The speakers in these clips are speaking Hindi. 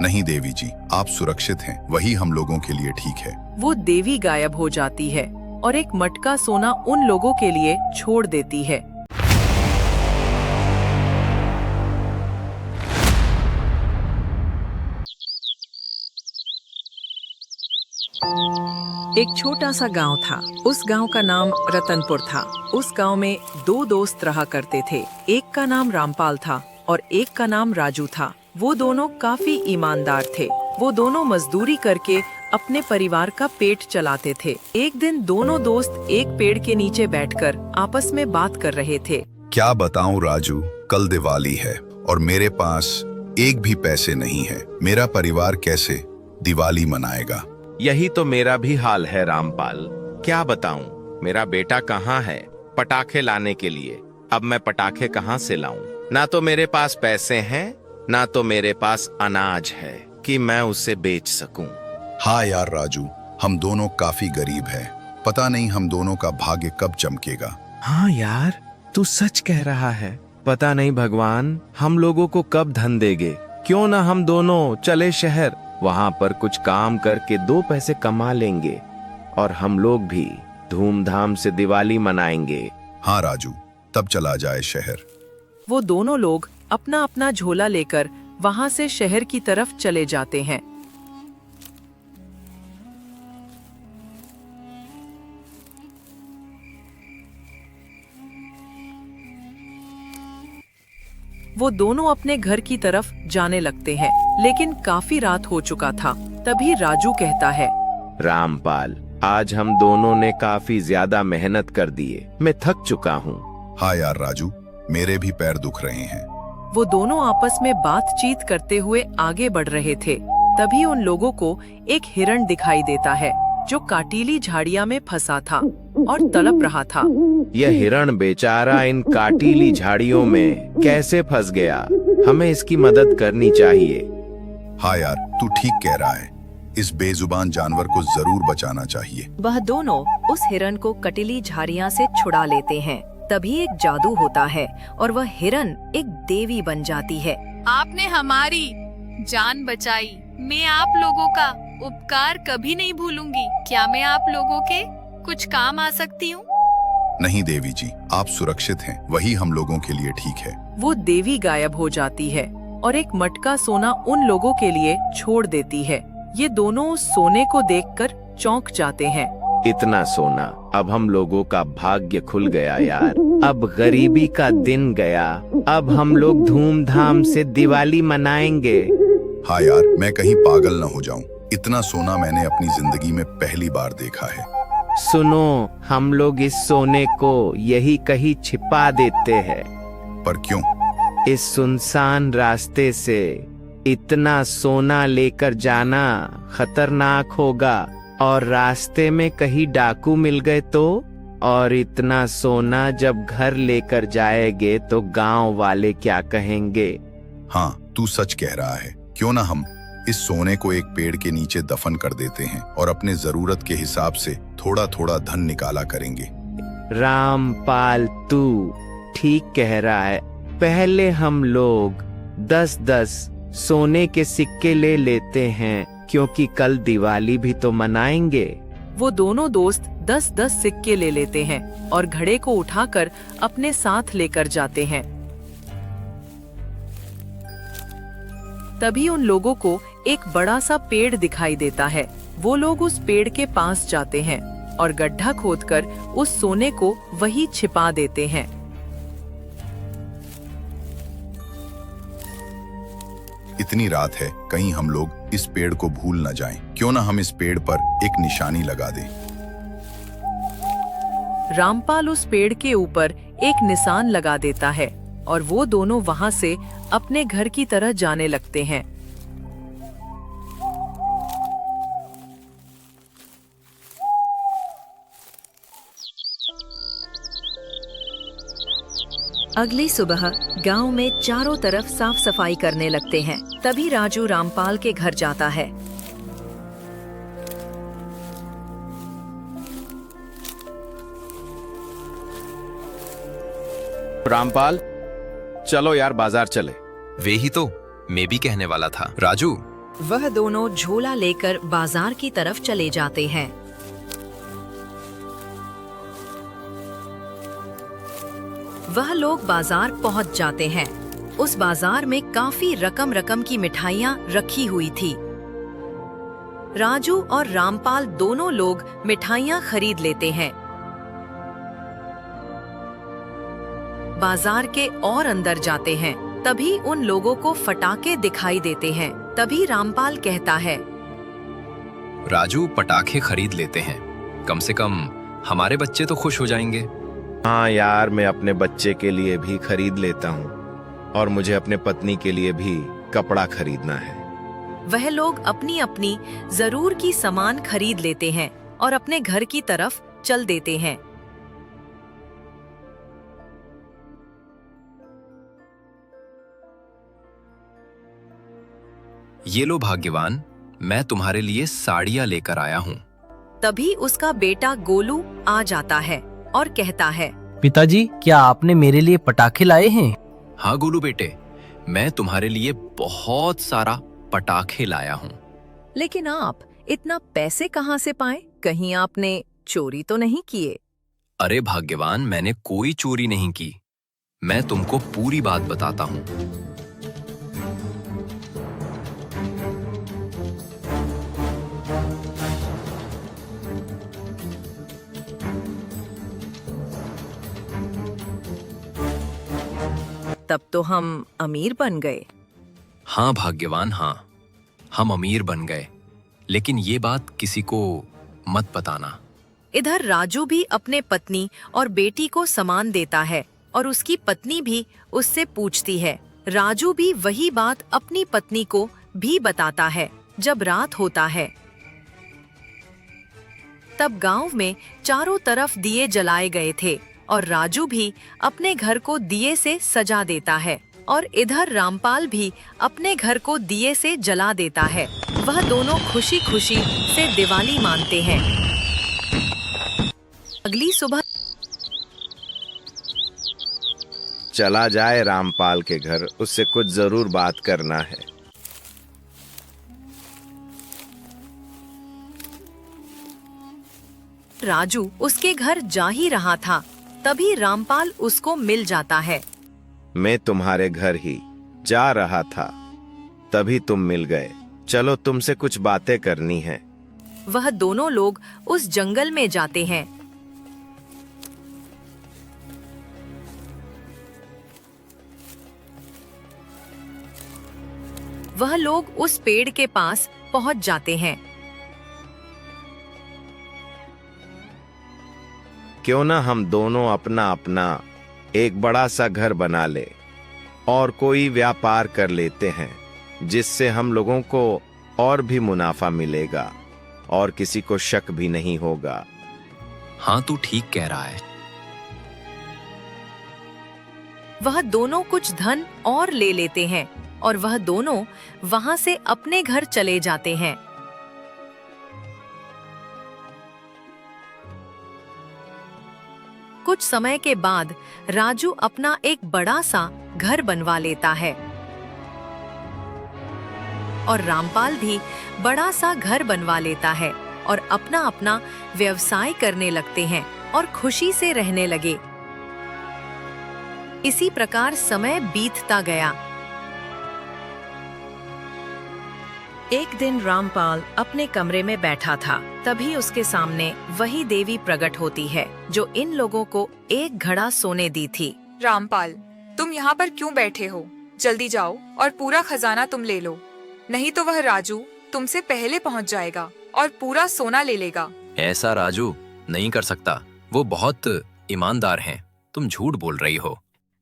नहीं देवी जी, आप सुरक्षित हैं, वही हम लोगों के लिए ठीक है। वो देवी गायब हो जाती है और एक मटका सोना उन लोगों के लिए छोड़ देती है। एक छोटा सा गांव था। उस गांव का नाम रतनपुर था। उस गांव में दो दोस्त रहा करते थे। एक का नाम रामपाल था और एक का नाम राजू था। वो दोनों काफी ईमानदार थे। वो दोनों मजदूरी करके अपने परिवार का पेट चलाते थे। एक दिन दोनों दोस्त एक पेड़ के नीचे बैठकर आपस में बात कर रहे थे। क्या बताऊं राजू, कल दिवाली है और मेरे पास एक भी पैसे नहीं है। मेरा परिवार कैसे दिवाली मनाएगा? यही तो मेरा भी हाल है रामपाल। क्या बताऊं, मेरा बेटा कहाँ है पटाखे लाने के लिए। अब मैं पटाखे कहाँ से लाऊं? ना तो मेरे पास पैसे हैं, ना तो मेरे पास अनाज है कि मैं उसे बेच सकूं। हाँ यार राजू, हम दोनों काफी गरीब हैं। पता नहीं हम दोनों का भाग्य कब चमकेगा। हाँ यार, तू सच कह रहा है। पता नहीं भगवान हम लोगों को कब धन देंगे। क्यों ना हम दोनों चले शहर, वहां पर कुछ काम करके 2 पैसे कमा लेंगे और हम लोग भी धूमधाम से दिवाली मनाएंगे। हाँ राजू, तब चला जाए शहर। वो दोनों लोग अपना अपना झोला लेकर वहां से शहर की तरफ चले जाते हैं। वो दोनों अपने घर की तरफ जाने लगते हैं, लेकिन काफी रात हो चुका था। तभी राजू कहता है, रामपाल, आज हम दोनों ने काफी ज्यादा मेहनत कर दिए। मैं थक चुका हूँ। हाँ यार राजू, मेरे भी पैर दुख रहे हैं। वो दोनों आपस में बातचीत करते हुए आगे बढ़ रहे थे। तभी उन लोगों को एक हिरण दिखाई देता है जो काटीली झाड़ियां में फंसा था और तड़प रहा था। यह हिरण बेचारा इन काटीली झाड़ियों में कैसे फंस गया? हमें इसकी मदद करनी चाहिए। हाँ यार, तू ठीक कह रहा है। इस बेजुबान जानवर को जरूर बचाना चाहिए। वह दोनों उस हिरण को कटीली झाड़ियां से छुड़ा लेते हैं। तभी एक जादू होता है और वह हिरण एक देवी बन जाती है। आपने हमारी जान बचाई। मैं आप लोगों का उपकार कभी नहीं भूलूंगी। क्या मैं आप लोगों के कुछ काम आ सकती हूँ? नहीं देवी जी, आप सुरक्षित हैं, वही हम लोगों के लिए ठीक है। वो देवी गायब हो जाती है और एक मटका सोना उन लोगों के लिए छोड़ देती है। ये दोनों उस सोने को देखकर चौंक जाते हैं। इतना सोना, अब हम लोगों का भाग्य खुल गया यार। अब गरीबी का दिन गया। अब हम लोग धूमधाम से दिवाली मनाएंगे। हाँ यार, मैं कहीं पागल न हो जाऊं। इतना सोना मैंने अपनी जिंदगी में पहली बार देखा है। सुनो, हम लोग इस सोने को यही कहीं छिपा देते हैं। पर क्यों? इस सुनसान रास्ते से इतना सोना लेकर जाना खतरनाक होगा और रास्ते में कहीं डाकू मिल गए तो? और इतना सोना जब घर लेकर जाएंगे तो गांव वाले क्या कहेंगे? हाँ, तू सच कह रहा है। क्यों ना हम इस सोने को एक पेड़ के नीचे दफन कर देते हैं और अपने जरूरत के हिसाब से थोड़ा थोड़ा धन निकाला करेंगे। रामपाल, तू ठीक कह रहा है। पहले हम लोग 10-10 सोने के सिक्के ले लेते हैं, क्योंकि कल दिवाली भी तो मनाएंगे। वो दोनों दोस्त 10-10 सिक्के ले लेते हैं और घड़े को उठाकर अपने साथ लेकर जाते हैं। तभी उन लोगों को एक बड़ा सा पेड़ दिखाई देता है। वो लोग उस पेड़ के पास जाते हैं और गड्ढा खोदकर उस सोने को वहीं छिपा देते हैं। इतनी रात है, कहीं हम लोग इस पेड़ को भूल न जाएं। क्यों ना हम इस पेड़ पर एक निशानी लगा दें। रामपाल उस पेड़ के ऊपर एक निशान लगा देता है और वो दोनों वहां से अपने घर की तरह जाने लगते हैं। अगली सुबह गांव में चारों तरफ साफ सफाई करने लगते हैं। तभी राजू रामपाल के घर जाता है। रामपाल, चलो यार बाजार चले। वे ही तो मैं भी कहने वाला था। राजू, वह दोनों झोला लेकर बाजार की तरफ चले जाते हैं। वह लोग बाजार पहुंच जाते हैं। उस बाजार में काफी रकम की मिठाइयाँ रखी हुई थी। राजू और रामपाल दोनों लोग मिठाइयाँ खरीद लेते हैं। बाजार के और अंदर जाते हैं। तभी उन लोगों को पटाखे दिखाई देते हैं। तभी रामपाल कहता है, राजू, पटाखे खरीद लेते हैं, कम से कम हमारे बच्चे तो खुश हो जाएंगे। हाँ यार, मैं अपने बच्चे के लिए भी खरीद लेता हूँ और मुझे अपने पत्नी के लिए भी कपड़ा खरीदना है। वह लोग अपनी अपनी जरूर की सामान खरीद लेते हैं और अपने घर की तरफ चल देते हैं। ये लो भाग्यवान, मैं तुम्हारे लिए साड़ियाँ लेकर आया हूँ। तभी उसका बेटा गोलू आ जाता है और कहता है, पिताजी, क्या आपने मेरे लिए पटाखे लाए हैं? हाँ गोलू बेटे, मैं तुम्हारे लिए बहुत सारा पटाखे लाया हूँ। लेकिन आप इतना पैसे कहाँ से पाए? कहीं आपने चोरी तो नहीं किए? अरे भाग्यवान, मैंने कोई चोरी नहीं की। मैं तुमको पूरी बात बताता हूँ। तब तो हम अमीर बन गए। हाँ भाग्यवान, हाँ, हम अमीर बन गए, लेकिन ये बात किसी को मत बताना। इधर राजू भी अपने पत्नी और बेटी को सामान देता है और उसकी पत्नी भी उससे पूछती है। राजू भी वही बात अपनी पत्नी को भी बताता है। जब रात होता है तब गांव में चारों तरफ दिए जलाए गए थे और राजू भी अपने घर को दिए से सजा देता है और इधर रामपाल भी अपने घर को दिए से जला देता है। वह दोनों खुशी खुशी से दिवाली मानते हैं। अगली सुबह चला जाए रामपाल के घर, उससे कुछ जरूर बात करना है। राजू उसके घर जा ही रहा था, तभी रामपाल उसको मिल जाता है। मैं तुम्हारे घर ही जा रहा था, तभी तुम मिल गए। चलो, तुमसे कुछ बातें करनी है। वह दोनों लोग उस जंगल में जाते हैं। वह लोग उस पेड़ के पास पहुंच जाते हैं। क्यों ना हम दोनों अपना अपना एक बड़ा सा घर बना ले और कोई व्यापार कर लेते हैं, जिससे हम लोगों को और भी मुनाफा मिलेगा और किसी को शक भी नहीं होगा। हाँ, तू ठीक कह रहा है। वह दोनों कुछ धन और ले लेते हैं और वह दोनों वहां से अपने घर चले जाते हैं। कुछ समय के बाद राजू अपना एक बड़ा सा घर बनवा लेता है और रामपाल भी बड़ा सा घर बनवा लेता है और अपना अपना व्यवसाय करने लगते हैं और खुशी से रहने लगे। इसी प्रकार समय बीतता गया। एक दिन रामपाल अपने कमरे में बैठा था। तभी उसके सामने वही देवी प्रकट होती है जो इन लोगों को एक घड़ा सोने दी थी। रामपाल, तुम यहाँ पर क्यों बैठे हो? जल्दी जाओ और पूरा खजाना तुम ले लो, नहीं तो वह राजू तुमसे पहले पहुँच जाएगा और पूरा सोना ले लेगा। ऐसा राजू नहीं कर सकता, वो बहुत ईमानदार हैं। तुम झूठ बोल रही हो।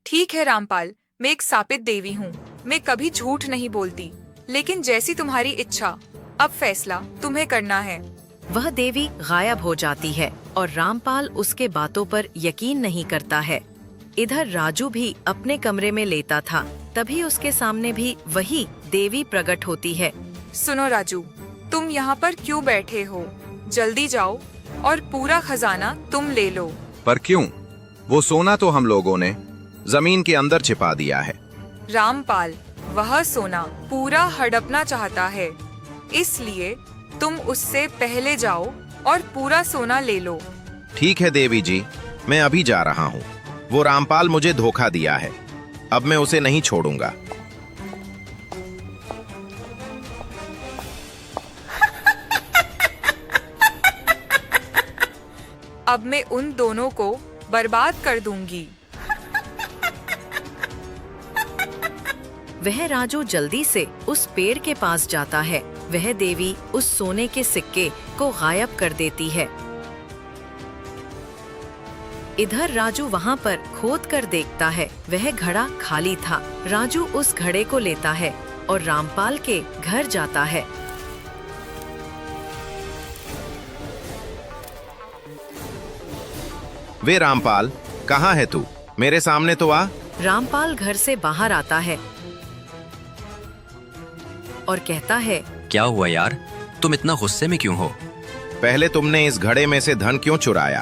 ठीक है रामपाल, मैं एक शापित देवी हूँ, मैं कभी झूठ नहीं बोलती। लेकिन जैसी तुम्हारी इच्छा, अब फैसला तुम्हें करना है। वह देवी गायब हो जाती है और रामपाल उसके बातों पर यकीन नहीं करता है। इधर राजू भी अपने कमरे में लेटा था। तभी उसके सामने भी वही देवी प्रकट होती है। सुनो राजू, तुम यहाँ पर क्यों बैठे हो? जल्दी जाओ और पूरा खजाना तुम ले लो। पर क्यों? वो सोना तो हम लोगों ने जमीन के अंदर छिपा दिया है। रामपाल, वह सोना पूरा हड़पना चाहता है। इसलिए तुम उससे पहले जाओ और पूरा सोना ले लो। ठीक है देवी जी, मैं अभी जा रहा हूँ। वो रामपाल मुझे धोखा दिया है, अब मैं उसे नहीं छोड़ूंगा। अब मैं उन दोनों को बर्बाद कर दूंगी। वह राजू जल्दी से उस पेड़ के पास जाता है। वह देवी उस सोने के सिक्के को गायब कर देती है। इधर राजू वहाँ पर खोद कर देखता है, वह घड़ा खाली था। राजू उस घड़े को लेता है और रामपाल के घर जाता है। वे रामपाल, कहाँ है तू? मेरे सामने तो आ। रामपाल घर से बाहर आता है और कहता है, क्या हुआ यार, तुम इतना गुस्से में क्यों हो? पहले तुमने इस घड़े में से धन क्यों चुराया?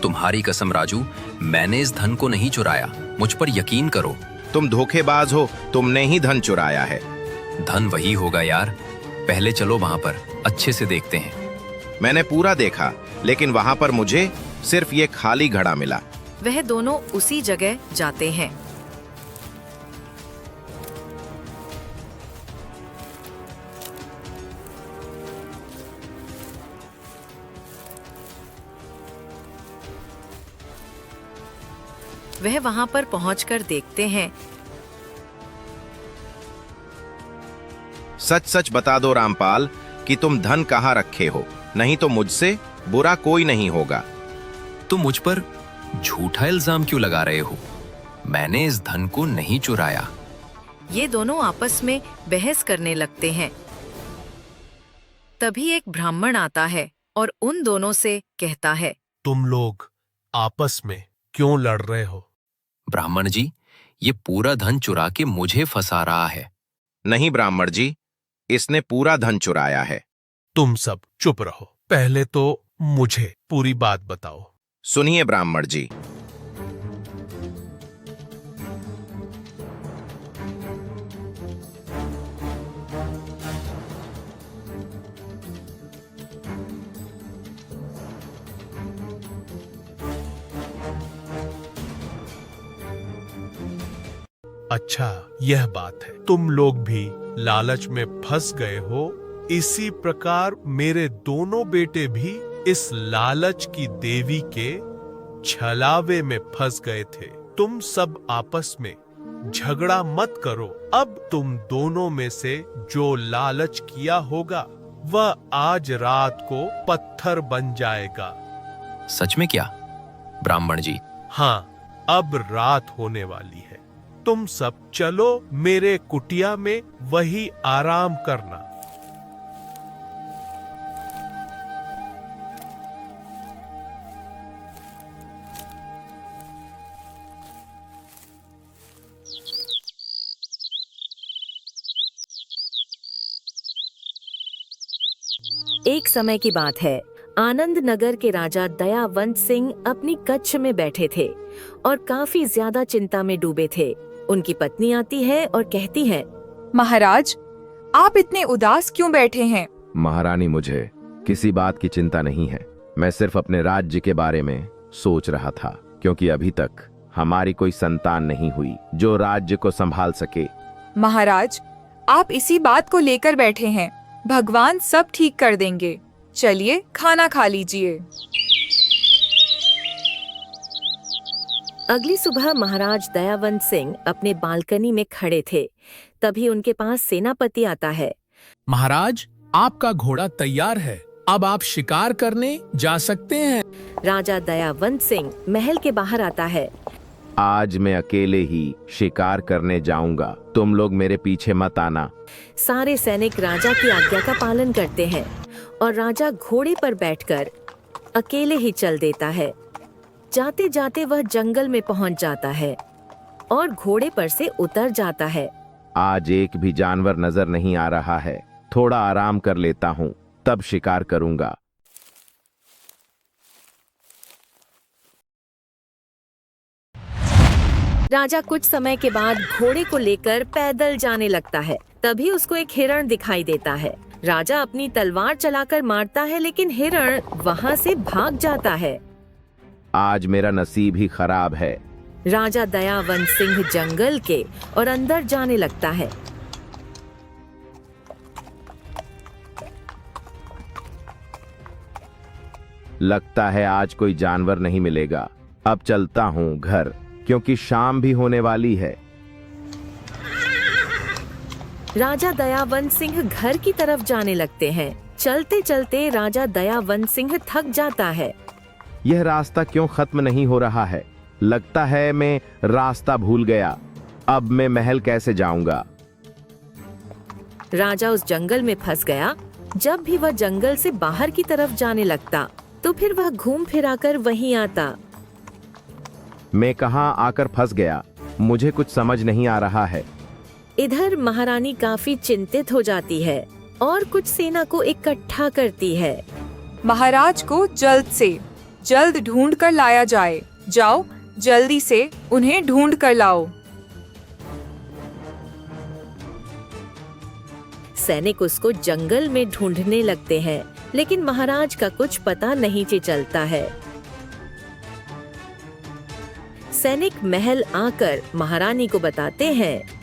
तुम्हारी कसम राजू, मैंने इस धन को नहीं चुराया, मुझ पर यकीन करो। तुम धोखेबाज हो, तुमने ही धन चुराया है। धन वही होगा यार, पहले चलो वहाँ पर अच्छे से देखते हैं। मैंने पूरा देखा, लेकिन वहाँ पर मुझे सिर्फ ये खाली घड़ा मिला। वह दोनों उसी जगह जाते हैं। वह वहां पर पहुंचकर देखते हैं। सच सच बता दो रामपाल कि तुम धन कहाँ रखे हो, नहीं तो मुझसे बुरा कोई नहीं होगा। तुम मुझ पर झूठा इल्जाम क्यों लगा रहे हो? मैंने इस धन को नहीं चुराया। ये दोनों आपस में बहस करने लगते हैं। तभी एक ब्राह्मण आता है और उन दोनों से कहता है, तुम लोग आपस में क्यों लड़ रहे हो? ब्राह्मण जी, ये पूरा धन चुरा के मुझे फंसा रहा है। नहीं ब्राह्मण जी, इसने पूरा धन चुराया है। तुम सब चुप रहो, पहले तो मुझे पूरी बात बताओ। सुनिए ब्राह्मण जी, अच्छा, यह बात है। तुम लोग भी लालच में फंस गए हो। इसी प्रकार मेरे दोनों बेटे भी इस लालच की देवी के छलावे में फंस गए थे। तुम सब आपस में झगड़ा मत करो। अब तुम दोनों में से जो लालच किया होगा वह आज रात को पत्थर बन जाएगा। सच में क्या ब्राह्मण जी? हाँ, अब रात होने वाली है। तुम सब चलो मेरे कुटिया में, वही आराम करना। एक समय की बात है। आनंद नगर के राजा दयावंत सिंह अपनी कच्छ में बैठे थे और काफी ज्यादा चिंता में डूबे थे। उनकी पत्नी आती है और कहती है, महाराज, आप इतने उदास क्यों बैठे हैं? महारानी, मुझे किसी बात की चिंता नहीं है। मैं सिर्फ अपने राज्य के बारे में सोच रहा था, क्योंकि अभी तक हमारी कोई संतान नहीं हुई जो राज्य को संभाल सके। महाराज, आप इसी बात को लेकर बैठे हैं। भगवान सब ठीक कर देंगे। चलिए खाना खा लीजिए। अगली सुबह महाराज दयावंत सिंह अपने बालकनी में खड़े थे। तभी उनके पास सेनापति आता है। महाराज, आपका घोड़ा तैयार है, अब आप शिकार करने जा सकते हैं। राजा दयावंत सिंह महल के बाहर आता है। आज मैं अकेले ही शिकार करने जाऊंगा, तुम लोग मेरे पीछे मत आना। सारे सैनिक राजा की आज्ञा का पालन करते हैं और राजा घोड़े पर बैठकर अकेले ही चल देता है। जाते जाते वह जंगल में पहुंच जाता है और घोड़े पर से उतर जाता है। आज एक भी जानवर नजर नहीं आ रहा है, थोड़ा आराम कर लेता हूँ, तब शिकार करूंगा। राजा कुछ समय के बाद घोड़े को लेकर पैदल जाने लगता है। तभी उसको एक हिरण दिखाई देता है। राजा अपनी तलवार चलाकर मारता है, लेकिन हिरण वहाँ से भाग जाता है। आज मेरा नसीब ही खराब है। राजा दयावंत सिंह जंगल के और अंदर जाने लगता है। लगता है आज कोई जानवर नहीं मिलेगा। अब चलता हूँ घर, क्योंकि शाम भी होने वाली है। राजा दयावंत सिंह घर की तरफ जाने लगते हैं। चलते चलते राजा दयावंत सिंह थक जाता है। यह रास्ता क्यों खत्म नहीं हो रहा है? लगता है मैं रास्ता भूल गया। अब मैं महल कैसे जाऊंगा? राजा उस जंगल में फंस गया। जब भी वह जंगल से बाहर की तरफ जाने लगता, तो फिर वह घूम फिराकर वहीं आता। मैं कहाँ आकर फंस गया? मुझे कुछ समझ नहीं आ रहा है। इधर महारानी काफी चिंतित हो जाती है और कुछ सेना को इकट्ठा करती है। महाराज को जल्द से जल्द ढूंढ कर लाया जाए। जाओ, जल्दी से उन्हें ढूंढ कर लाओ। सैनिक उसको जंगल में ढूंढने लगते हैं, लेकिन महाराज का कुछ पता नहीं चलता है। सैनिक महल आकर महारानी को बताते हैं,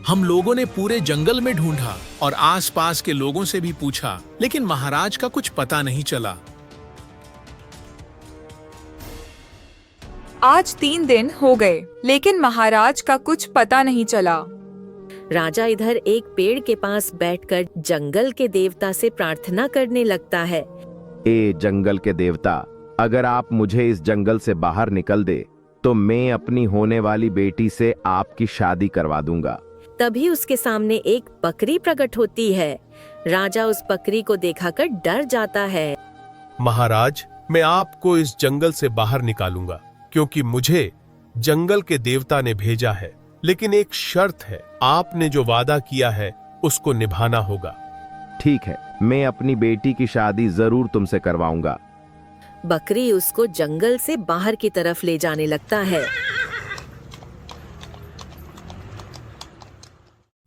हम लोगों ने पूरे जंगल में ढूंढा और आसपास के लोगों से भी पूछा, लेकिन महाराज का कुछ पता नहीं चला। आज 3 दिन हो गए, लेकिन महाराज का कुछ पता नहीं चला। राजा इधर एक पेड़ के पास बैठकर जंगल के देवता से प्रार्थना करने लगता है। ए जंगल के देवता, अगर आप मुझे इस जंगल से बाहर निकल दे, तो मैं अपनी होने वाली बेटी से आपकी शादी करवा दूंगा। तभी उसके सामने एक बकरी प्रकट होती है। राजा उस बकरी को देखाकर डर जाता है। महाराज, मैं आपको इस जंगल से बाहर निकालूंगा, क्योंकि मुझे जंगल के देवता ने भेजा है। लेकिन एक शर्त है, आपने जो वादा किया है उसको निभाना होगा। ठीक है, मैं अपनी बेटी की शादी जरूर तुमसे करवाऊंगा। बकरी उसको जंगल से बाहर की तरफ ले जाने लगता है।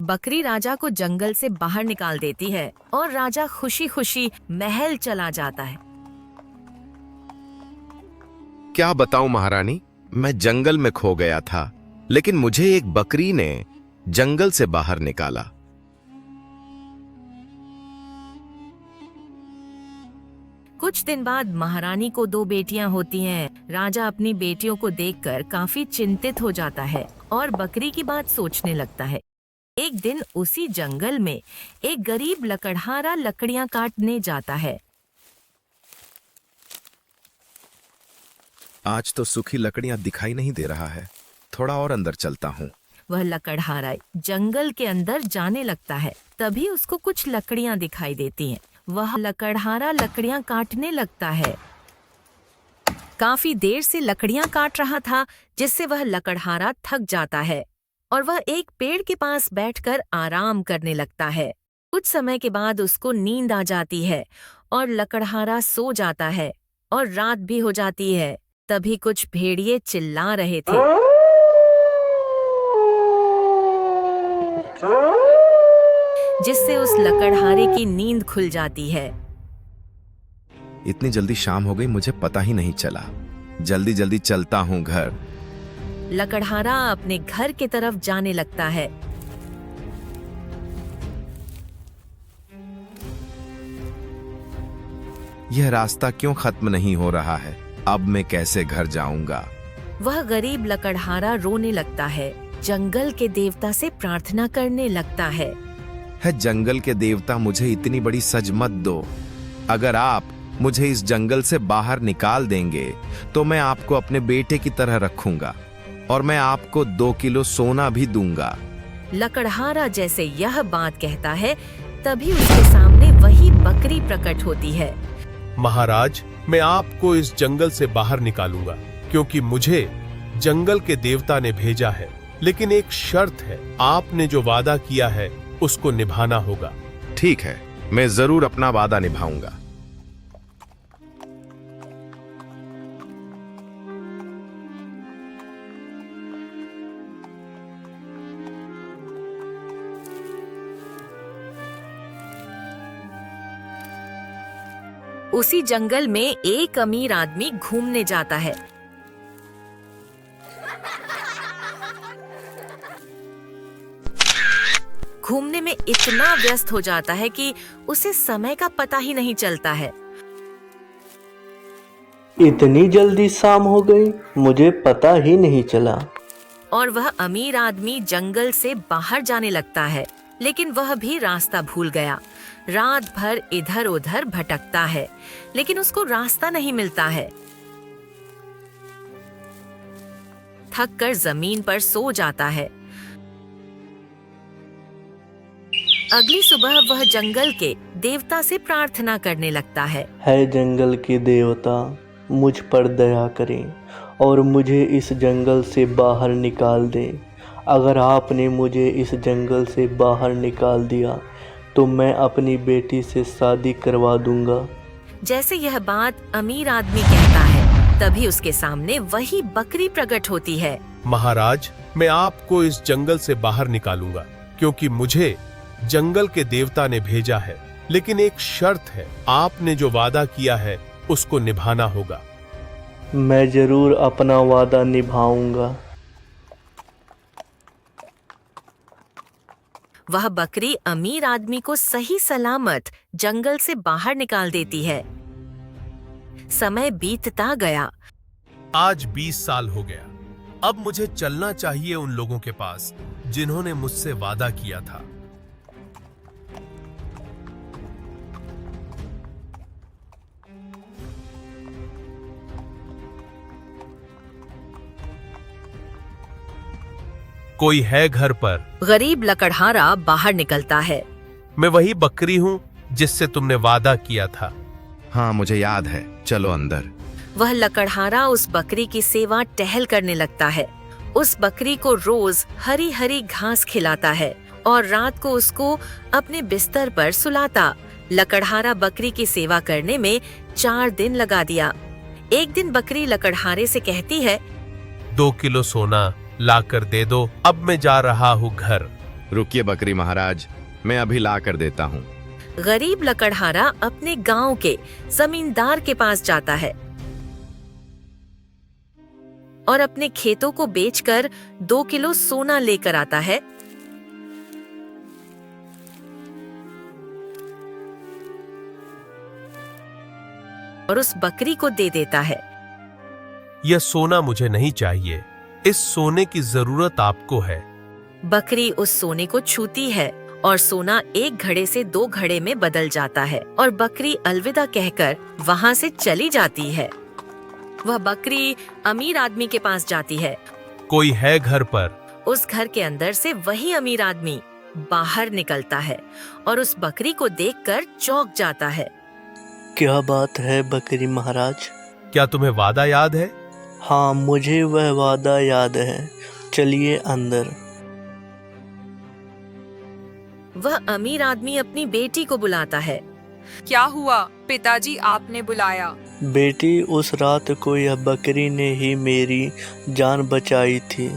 बकरी राजा को जंगल से बाहर निकाल देती है और राजा खुशी खुशी महल चला जाता है। क्या बताऊं महारानी, मैं जंगल में खो गया था, लेकिन मुझे एक बकरी ने जंगल से बाहर निकाला। कुछ दिन बाद महारानी को 2 बेटियां होती हैं। राजा अपनी बेटियों को देखकर काफी चिंतित हो जाता है और बकरी की बात सोचने लगता है। एक दिन उसी जंगल में एक गरीब लकड़हारा लकड़ियां काटने जाता है। आज तो सूखी लकड़ियां दिखाई नहीं दे रहा है, थोड़ा और अंदर चलता हूँ। वह लकड़हारा जंगल के अंदर जाने लगता है। तभी उसको कुछ लकड़ियां दिखाई देती हैं। वह लकड़हारा लकड़ियां काटने लगता है। काफी देर से लकड़ियां काट रहा था, जिससे वह लकड़हारा थक जाता है और वह एक पेड़ के पास बैठकर आराम करने लगता है। कुछ समय के बाद उसको नींद आ जाती है और लकड़हारा सो जाता है और रात भी हो जाती है। तभी कुछ भेड़िए चिल्ला रहे थे। जिससे उस लकड़हारे की नींद खुल जाती है। इतनी जल्दी शाम हो गई, मुझे पता ही नहीं चला। जल्दी जल्दी चलता हूँ घर। लकड़हारा अपने घर की तरफ जाने लगता है। यह रास्ता क्यों खत्म नहीं हो रहा है? अब मैं कैसे घर जाऊंगा? वह गरीब लकड़हारा रोने लगता है। जंगल के देवता से प्रार्थना करने लगता है। जंगल के देवता, मुझे इतनी बड़ी सज मत दो। अगर आप मुझे इस जंगल से बाहर निकाल देंगे, तो मैं आपको अपने बेटे की तरह रखूंगा और मैं आपको 2 किलो सोना भी दूंगा। लकड़हारा जैसे यह बात कहता है, तभी उसके सामने वही बकरी प्रकट होती है। महाराज, मैं आपको इस जंगल से बाहर निकालूंगा, क्योंकि मुझे जंगल के देवता ने भेजा है। लेकिन एक शर्त है, आपने जो वादा किया है उसको निभाना होगा। ठीक है, मैं जरूर अपना वादा निभाऊंगा। उसी जंगल में एक अमीर आदमी घूमने जाता है। घूमने में इतना व्यस्त हो जाता है कि उसे समय का पता ही नहीं चलता है। इतनी जल्दी शाम हो गई, मुझे पता ही नहीं चला। और वह अमीर आदमी जंगल से बाहर जाने लगता है, लेकिन वह भी रास्ता भूल गया। रात भर इधर उधर भटकता है, लेकिन उसको रास्ता नहीं मिलता है। थक कर जमीन पर सो जाता है। अगली सुबह वह जंगल के देवता से प्रार्थना करने लगता है। है जंगल के देवता, मुझ पर दया करें और मुझे इस जंगल से बाहर निकाल दें। अगर आपने मुझे इस जंगल से बाहर निकाल दिया तो मैं अपनी बेटी से शादी करवा दूंगा। जैसे यह बात अमीर आदमी कहता है, तभी उसके सामने वही बकरी प्रकट होती है। महाराज, मैं आपको इस जंगल से बाहर निकालूंगा, क्योंकि मुझे जंगल के देवता ने भेजा है। लेकिन एक शर्त है, आपने जो वादा किया है उसको निभाना होगा। मैं जरूर अपना वादा निभाऊंगा। वह बकरी अमीर आदमी को सही सलामत जंगल से बाहर निकाल देती है। समय बीतता गया। आज 20 साल हो गया। अब मुझे चलना चाहिए उन लोगों के पास जिन्होंने मुझसे वादा किया था। कोई है घर पर? गरीब लकड़हारा बाहर निकलता है। मैं वही बकरी हूँ जिससे तुमने वादा किया था। हाँ, मुझे याद है, चलो अंदर। वह लकड़हारा उस बकरी की सेवा टहल करने लगता है। उस बकरी को रोज हरी हरी घास खिलाता है और रात को उसको अपने बिस्तर पर सुलाता। लकड़हारा बकरी की सेवा करने में 4 दिन लगा दिया। एक दिन बकरी लकड़हारे से कहती है, 2 किलो सोना लाकर दे दो, अब मैं जा रहा हूँ घर। रुकिए बकरी महाराज, मैं अभी ला कर देता हूँ। गरीब लकड़हारा अपने गांव के जमींदार के पास जाता है और अपने खेतों को बेचकर 2 किलो सोना लेकर आता है। और उस बकरी को दे देता है। यह सोना मुझे नहीं चाहिए, इस सोने की जरूरत आपको है। बकरी उस सोने को छूती है और सोना 1 घड़े से 2 घड़े में बदल जाता है और बकरी अलविदा कहकर वहाँ से चली जाती है। वह बकरी अमीर आदमी के पास जाती है। कोई है घर पर? उस घर के अंदर से वही अमीर आदमी बाहर निकलता है और उस बकरी को देखकर चौंक जाता है। क्या बात है बकरी महाराज? क्या तुम्हें वादा याद है? हाँ, मुझे वह वादा याद है। चलिए अंदर। वह अमीर आदमी अपनी बेटी को बुलाता है। क्या हुआ पिताजी, आपने बुलाया? बेटी, उस रात को यह बकरी ने ही मेरी जान बचाई थी।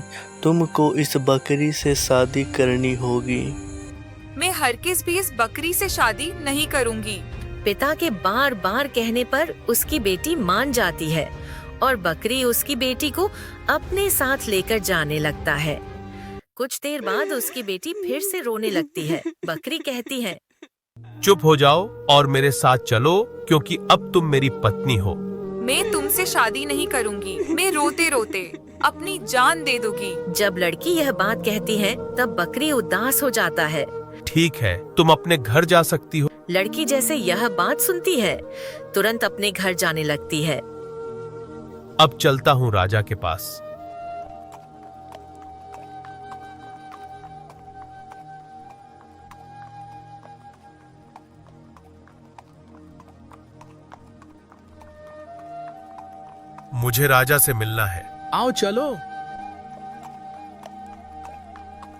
तुमको इस बकरी से शादी करनी होगी। मैं हरगिज़ भी इस बकरी से शादी नहीं करूंगी। पिता के बार बार कहने पर उसकी बेटी मान जाती है और बकरी उसकी बेटी को अपने साथ लेकर जाने लगता है। कुछ देर बाद उसकी बेटी फिर से रोने लगती है। बकरी कहती है, चुप हो जाओ और मेरे साथ चलो, क्योंकि अब तुम मेरी पत्नी हो। मैं तुमसे शादी नहीं करूंगी। मैं रोते रोते अपनी जान दे दूंगी। जब लड़की यह बात कहती है तब बकरी उदास हो जाता है। ठीक है, तुम अपने घर जा सकती हो। लड़की जैसे यह बात सुनती है, तुरंत अपने घर जाने लगती है। अब चलता हूँ राजा के पास। मुझे राजा से मिलना है। आओ चलो।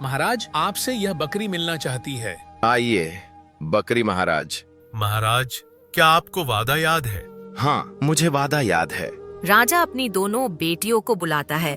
महाराज, आपसे यह बकरी मिलना चाहती है। आइए बकरी महाराज। महाराज, क्या आपको वादा याद है? हाँ, मुझे वादा याद है। राजा अपनी दोनों बेटियों को बुलाता है।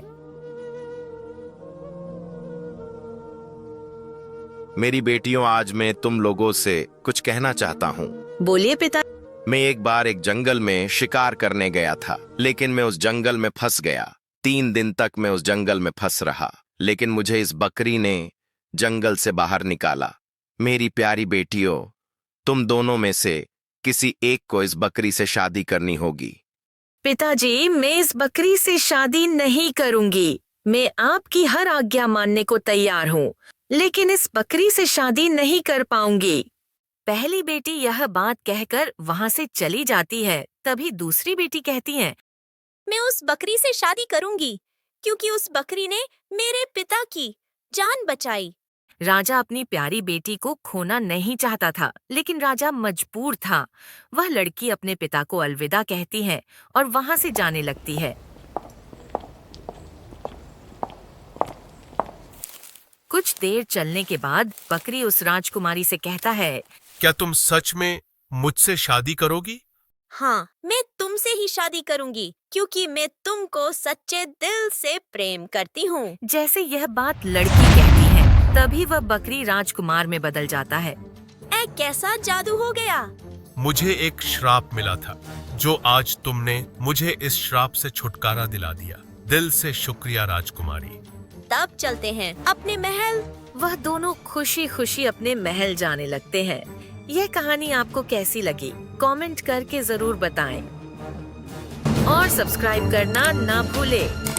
मेरी बेटियों, आज मैं तुम लोगों से कुछ कहना चाहता हूँ। बोलिए पिता। मैं एक बार एक जंगल में शिकार करने गया था, लेकिन मैं उस जंगल में फंस गया। 3 दिन तक मैं उस जंगल में फंस रहा, लेकिन मुझे इस बकरी ने जंगल से बाहर निकाला। मेरी प्यारी बेटियों, तुम दोनों में से किसी एक को इस बकरी से शादी करनी होगी। पिताजी, मैं इस बकरी से शादी नहीं करूंगी। मैं आपकी हर आज्ञा मानने को तैयार हूँ, लेकिन इस बकरी से शादी नहीं कर पाऊंगी। पहली बेटी यह बात कहकर वहाँ से चली जाती है। तभी दूसरी बेटी कहती है, मैं उस बकरी से शादी करूंगी, क्योंकि उस बकरी ने मेरे पिता की जान बचाई। राजा अपनी प्यारी बेटी को खोना नहीं चाहता था, लेकिन राजा मजबूर था। वह लड़की अपने पिता को अलविदा कहती है और वहाँ से जाने लगती है। कुछ देर चलने के बाद बकरी उस राजकुमारी से कहता है, क्या तुम सच में मुझसे शादी करोगी? हाँ, मैं तुमसे ही शादी करूंगी, क्योंकि मैं तुमको सच्चे दिल से प्रेम करती हूँ। जैसे यह बात लड़की कहती है, तभी वह बकरी राजकुमार में बदल जाता है। ऐ कैसा जादू हो गया? मुझे एक श्राप मिला था, जो आज तुमने मुझे इस श्राप से छुटकारा दिला दिया। दिल से शुक्रिया राजकुमारी। तब चलते हैं अपने महल। वह दोनों खुशी खुशी अपने महल जाने लगते हैं। यह कहानी आपको कैसी लगी? कमेंट करके जरूर बताएं और सब्सक्राइब करना ना भूलें।